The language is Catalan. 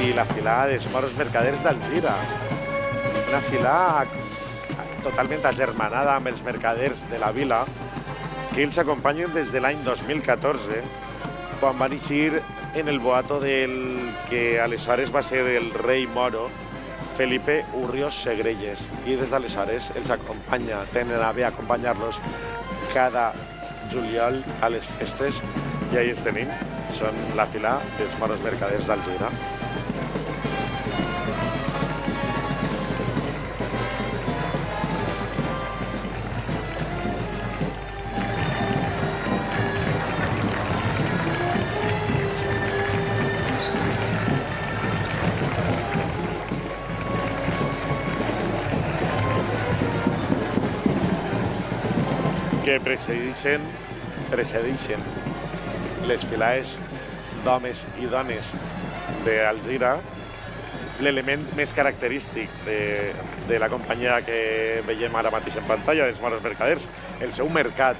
i la fila dels moros mercaders d'Alzira. Una fila totalment agermanada amb els mercaders de la vila, que ells acompanyen des de l'any 2014, quan van eixir en el boato del que aleshores va ser el rei moro, Felipe Urrios Segrelles. I des d'aleshores els acompanya, tenen a bé acompanyar-los cada juliol a les festes, i ahí els tenim, són la fila dels moros mercaders d'Alzira. Que precedeixen les filades d'homes i dones d'Alzira, l'element més característic de la companyia que veiem ara mateix en pantalla, dels moros mercaders, el seu mercat,